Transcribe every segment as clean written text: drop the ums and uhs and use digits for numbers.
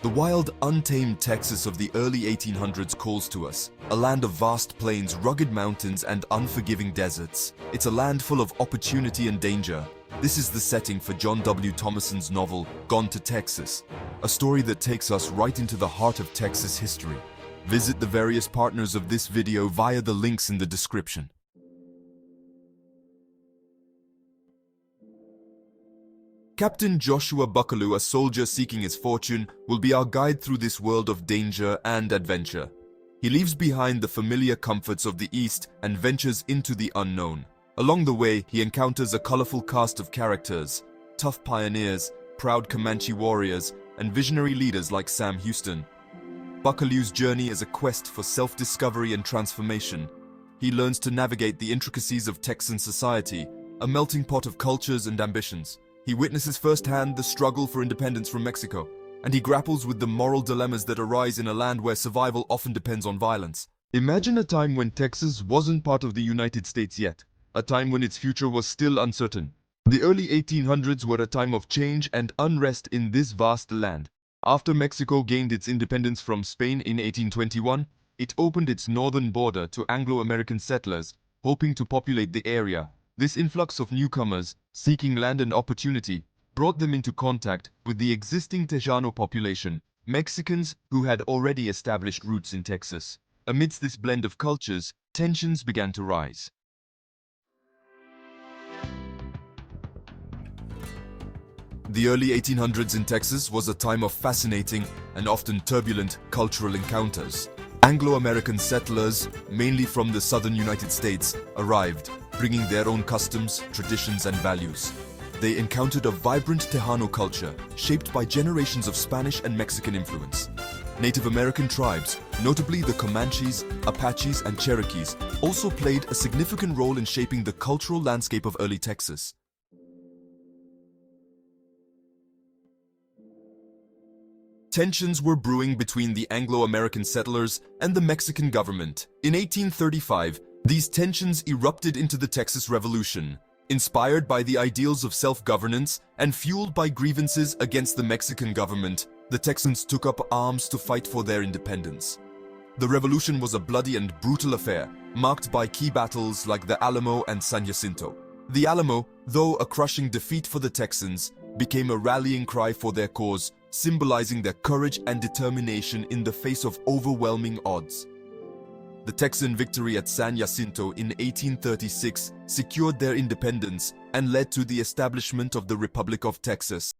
The wild, untamed Texas of the early 1800s calls to us, a land of vast plains, rugged mountains, and unforgiving deserts. It's a land full of opportunity and danger. This is the setting for John W. Thomason's novel, Gone to Texas, a story that takes us right into the heart of Texas history. Visit the various partners of this video via the links in the description. Captain Joshua Buckaloo, a soldier seeking his fortune, will be our guide through this world of danger and adventure. He leaves behind the familiar comforts of the East and ventures into the unknown. Along the way, he encounters a colorful cast of characters, tough pioneers, proud Comanche warriors, and visionary leaders like Sam Houston. Buckaloo's journey is a quest for self-discovery and transformation. He learns to navigate the intricacies of Texan society, a melting pot of cultures and ambitions. He witnesses firsthand the struggle for independence from Mexico, and he grapples with the moral dilemmas that arise in a land where survival often depends on violence. Imagine a time when Texas wasn't part of the United States yet, a time when its future was still uncertain. The early 1800s were a time of change and unrest in this vast land. After Mexico gained its independence from Spain in 1821, it opened its northern border to Anglo-American settlers, hoping to populate the area. This influx of newcomers, seeking land and opportunity, brought them into contact with the existing Tejano population, Mexicans who had already established roots in Texas. Amidst this blend of cultures, tensions began to rise. The early 1800s in Texas was a time of fascinating and often turbulent cultural encounters. Anglo-American settlers, mainly from the southern United States, arrived, bringing their own customs, traditions, and values. They encountered a vibrant Tejano culture, shaped by generations of Spanish and Mexican influence. Native American tribes, notably the Comanches, Apaches, and Cherokees, also played a significant role in shaping the cultural landscape of early Texas. Tensions were brewing between the Anglo-American settlers and the Mexican government. In 1835, these tensions erupted into the Texas Revolution, inspired by the ideals of self-governance and fueled by grievances against the Mexican government. The Texans took up arms to fight for their independence. The revolution was a bloody and brutal affair, marked by key battles like the Alamo and San Jacinto. The Alamo, though a crushing defeat for the Texans, became a rallying cry for their cause, symbolizing their courage and determination in the face of overwhelming odds. The Texan victory at San Jacinto in 1836 secured their independence and led to the establishment of the Republic of Texas.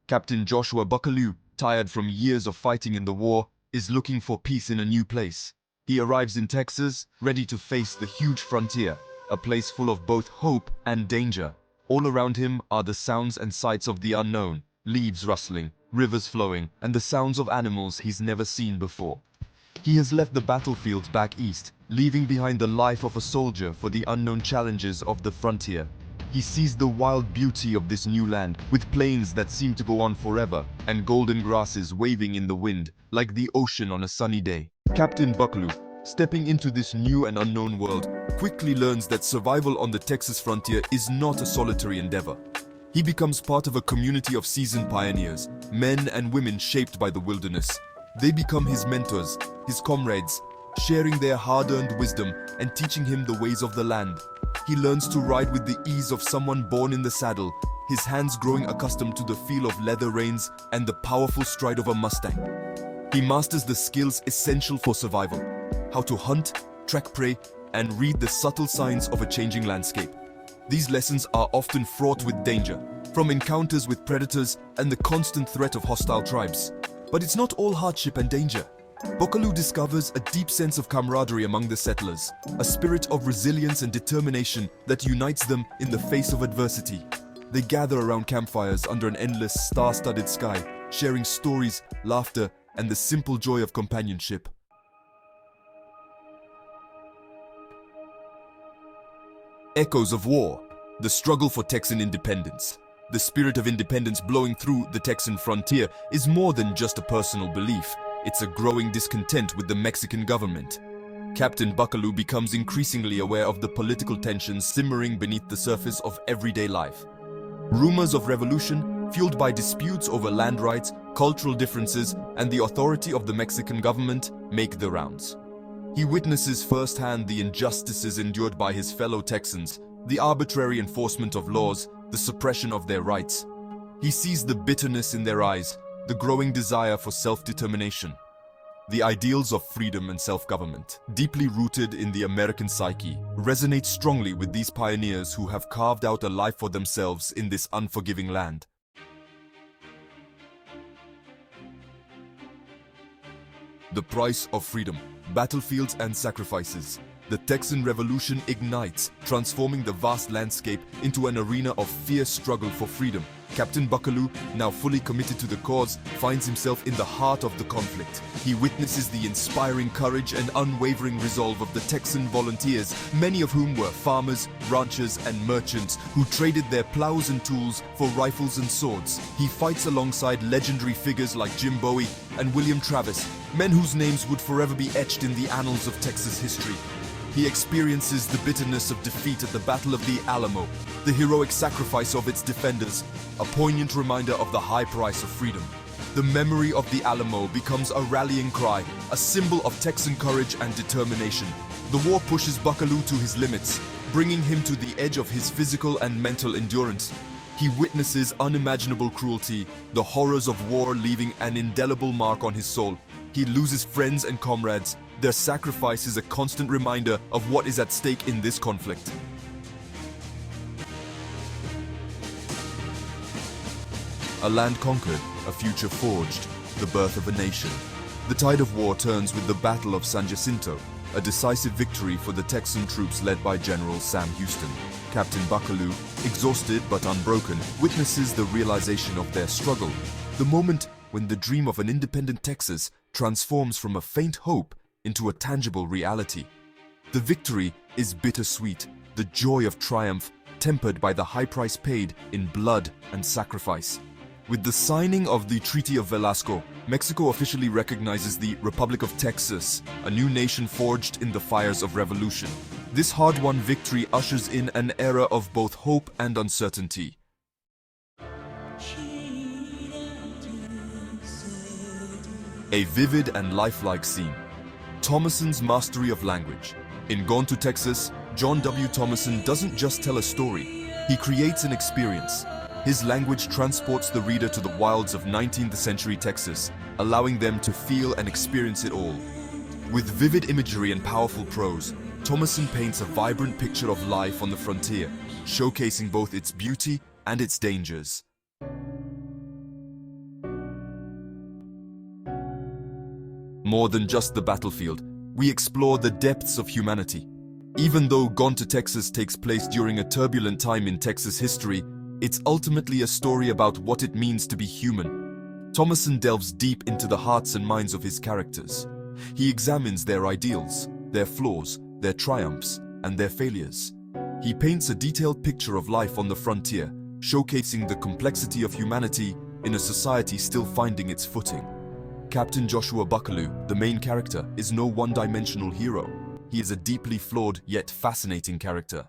Captain Joshua Buckaloo, tired from years of fighting in the war, is looking for peace in a new place. He arrives in Texas, ready to face the huge frontier, a place full of both hope and danger. All around him are the sounds and sights of the unknown, leaves rustling, rivers flowing, and the sounds of animals he's never seen before. He has left the battlefield back east, leaving behind the life of a soldier for the unknown challenges of the frontier. He sees the wild beauty of this new land, with plains that seem to go on forever, and golden grasses waving in the wind, like the ocean on a sunny day. Captain Buckaloo, stepping into this new and unknown world, quickly learns that survival on the Texas frontier is not a solitary endeavor. He becomes part of a community of seasoned pioneers, men and women shaped by the wilderness. They become his mentors, his comrades, sharing their hard-earned wisdom and teaching him the ways of the land. He learns to ride with the ease of someone born in the saddle, his hands growing accustomed to the feel of leather reins and the powerful stride of a Mustang. He masters the skills essential for survival: how to hunt, track prey, and read the subtle signs of a changing landscape. These lessons are often fraught with danger, from encounters with predators and the constant threat of hostile tribes. But it's not all hardship and danger. Buckaloo discovers a deep sense of camaraderie among the settlers, a spirit of resilience and determination that unites them in the face of adversity. They gather around campfires under an endless star-studded sky, sharing stories, laughter, and the simple joy of companionship. Echoes of war, the struggle for Texan independence. The spirit of independence blowing through the Texan frontier is more than just a personal belief. It's a growing discontent with the Mexican government. Captain Buckaloo becomes increasingly aware of the political tensions simmering beneath the surface of everyday life. Rumors of revolution, fueled by disputes over land rights, cultural differences, and the authority of the Mexican government, make the rounds. He witnesses firsthand the injustices endured by his fellow Texans, the arbitrary enforcement of laws, the suppression of their rights. He sees the bitterness in their eyes, the growing desire for self-determination. The ideals of freedom and self-government, deeply rooted in the American psyche, resonate strongly with these pioneers who have carved out a life for themselves in this unforgiving land. The price of freedom, battlefields and sacrifices. The Texan Revolution ignites, transforming the vast landscape into an arena of fierce struggle for freedom. Captain Buckaloo, now fully committed to the cause, finds himself in the heart of the conflict. He witnesses the inspiring courage and unwavering resolve of the Texan volunteers, many of whom were farmers, ranchers, and merchants who traded their plows and tools for rifles and swords. He fights alongside legendary figures like Jim Bowie and William Travis, men whose names would forever be etched in the annals of Texas history. He experiences the bitterness of defeat at the Battle of the Alamo, the heroic sacrifice of its defenders, a poignant reminder of the high price of freedom. The memory of the Alamo becomes a rallying cry, a symbol of Texan courage and determination. The war pushes Buckaloo to his limits, bringing him to the edge of his physical and mental endurance. He witnesses unimaginable cruelty, the horrors of war leaving an indelible mark on his soul. He loses friends and comrades. Their sacrifice is a constant reminder of what is at stake in this conflict. A land conquered, a future forged, the birth of a nation. The tide of war turns with the Battle of San Jacinto, a decisive victory for the Texan troops led by General Sam Houston. Captain Buckaloo, exhausted but unbroken, witnesses the realization of their struggle. The moment when the dream of an independent Texas transforms from a faint hope into a tangible reality. The victory is bittersweet, the joy of triumph tempered by the high price paid in blood and sacrifice. With the signing of the Treaty of Velasco, Mexico officially recognizes the Republic of Texas, a new nation forged in the fires of revolution. This hard-won victory ushers in an era of both hope and uncertainty. A vivid and lifelike scene. Thomason's mastery of language. In Gone to Texas, John W. Thomason doesn't just tell a story, he creates an experience. His language transports the reader to the wilds of 19th century Texas, allowing them to feel and experience it all. With vivid imagery and powerful prose, Thomason paints a vibrant picture of life on the frontier, showcasing both its beauty and its dangers. More than just the battlefield, we explore the depths of humanity. Even though Gone to Texas takes place during a turbulent time in Texas history, it's ultimately a story about what it means to be human. Thomason delves deep into the hearts and minds of his characters. He examines their ideals, their flaws, their triumphs, and their failures. He paints a detailed picture of life on the frontier, showcasing the complexity of humanity in a society still finding its footing. Captain Joshua Buckaloo, the main character, is no one-dimensional hero. He is a deeply flawed yet fascinating character.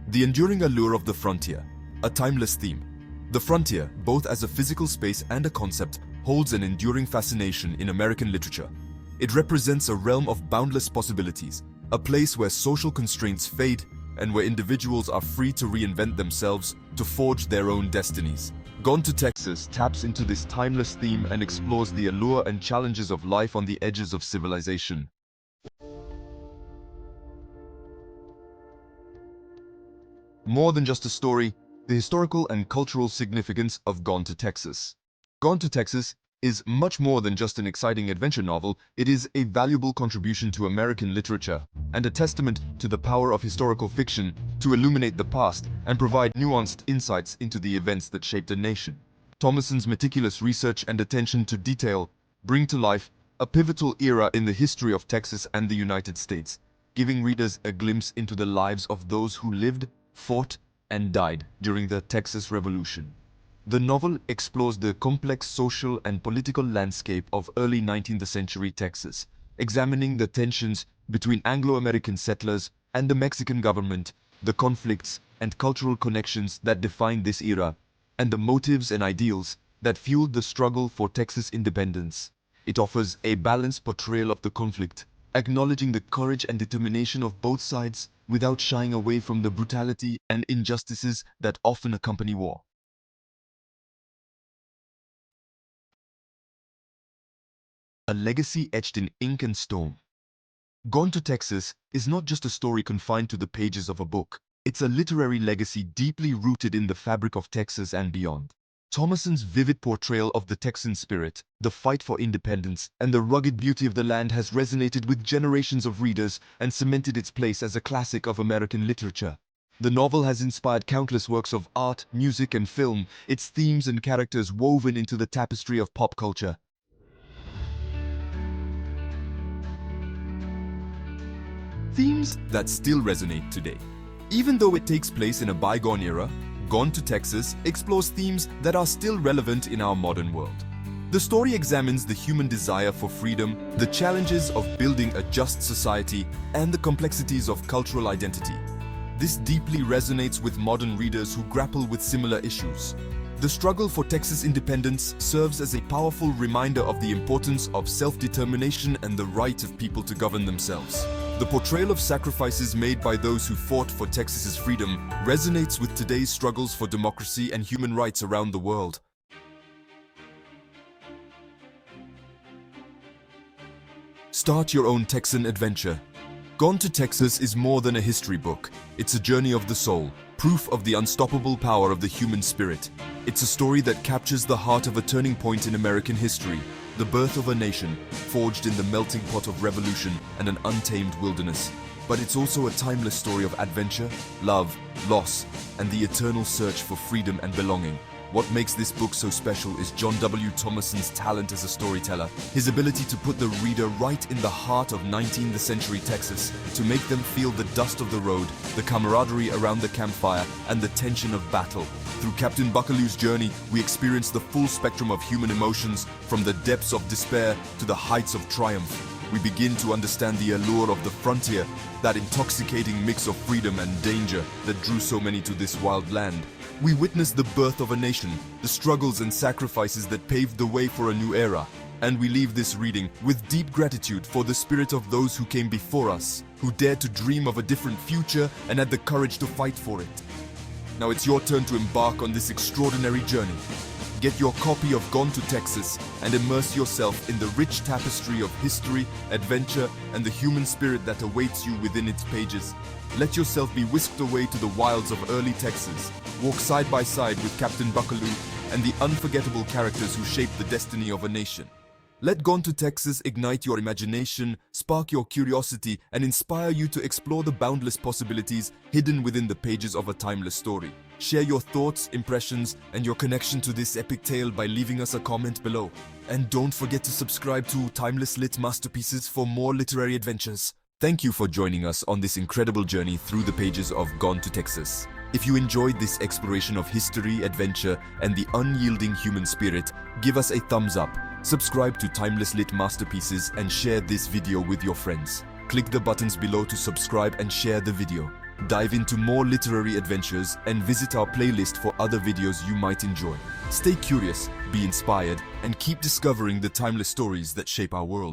The enduring allure of the frontier, a timeless theme. The frontier, both as a physical space and a concept, holds an enduring fascination in American literature. It represents a realm of boundless possibilities, a place where social constraints fade and where individuals are free to reinvent themselves, to forge their own destinies. Gone to Texas taps into this timeless theme and explores the allure and challenges of life on the edges of civilization. More than just a story, the historical and cultural significance of Gone to Texas. Gone to Texas is much more than just an exciting adventure novel. It is a valuable contribution to American literature and a testament to the power of historical fiction to illuminate the past and provide nuanced insights into the events that shaped a nation. Thomason's meticulous research and attention to detail bring to life a pivotal era in the history of Texas and the United States, giving readers a glimpse into the lives of those who lived, fought, and died during the Texas Revolution. The novel explores the complex social and political landscape of early 19th century Texas, examining the tensions between Anglo-American settlers, and the Mexican government, the conflicts and cultural connections that defined this era, and the motives and ideals that fueled the struggle for Texas independence. It offers a balanced portrayal of the conflict, acknowledging the courage and determination of both sides without shying away from the brutality and injustices that often accompany war. A legacy etched in ink and stone. Gone to Texas is not just a story confined to the pages of a book. It's a literary legacy deeply rooted in the fabric of Texas and beyond. Thomason's vivid portrayal of the Texan spirit, the fight for independence, and the rugged beauty of the land has resonated with generations of readers and cemented its place as a classic of American literature. The novel has inspired countless works of art, music, and film, its themes and characters woven into the tapestry of pop culture. Themes that still resonate today. Even though it takes place in a bygone era, Gone to Texas explores themes that are still relevant in our modern world. The story examines the human desire for freedom, the challenges of building a just society, and the complexities of cultural identity. This deeply resonates with modern readers who grapple with similar issues. The struggle for Texas independence serves as a powerful reminder of the importance of self-determination and the right of people to govern themselves. The portrayal of sacrifices made by those who fought for Texas's freedom resonates with today's struggles for democracy and human rights around the world. Start your own Texan adventure. Gone to Texas is more than a history book. It's a journey of the soul, proof of the unstoppable power of the human spirit. It's a story that captures the heart of a turning point in American history, the birth of a nation, forged in the melting pot of revolution and an untamed wilderness. But it's also a timeless story of adventure, love, loss, and the eternal search for freedom and belonging. What makes this book so special is John W. Thomason's talent as a storyteller, his ability to put the reader right in the heart of 19th century Texas, to make them feel the dust of the road, the camaraderie around the campfire, and the tension of battle. Through Captain Buckaloo's journey, we experience the full spectrum of human emotions, from the depths of despair to the heights of triumph. We begin to understand the allure of the frontier, that intoxicating mix of freedom and danger that drew so many to this wild land. We witness the birth of a nation, the struggles and sacrifices that paved the way for a new era. And we leave this reading with deep gratitude for the spirit of those who came before us, who dared to dream of a different future and had the courage to fight for it. Now it's your turn to embark on this extraordinary journey. Get your copy of Gone to Texas and immerse yourself in the rich tapestry of history, adventure, and the human spirit that awaits you within its pages. Let yourself be whisked away to the wilds of early Texas. Walk side by side with Captain Buckaloo and the unforgettable characters who shaped the destiny of a nation. Let Gone to Texas ignite your imagination, spark your curiosity, and inspire you to explore the boundless possibilities hidden within the pages of a timeless story. Share your thoughts, impressions, and your connection to this epic tale by leaving us a comment below. And don't forget to subscribe to Timeless Lit Masterpieces for more literary adventures. Thank you for joining us on this incredible journey through the pages of Gone to Texas. If you enjoyed this exploration of history, adventure, and the unyielding human spirit, give us a thumbs up, subscribe to Timeless Lit Masterpieces, and share this video with your friends. Click the buttons below to subscribe and share the video. Dive into more literary adventures and visit our playlist for other videos you might enjoy. Stay curious, be inspired, and keep discovering the timeless stories that shape our world.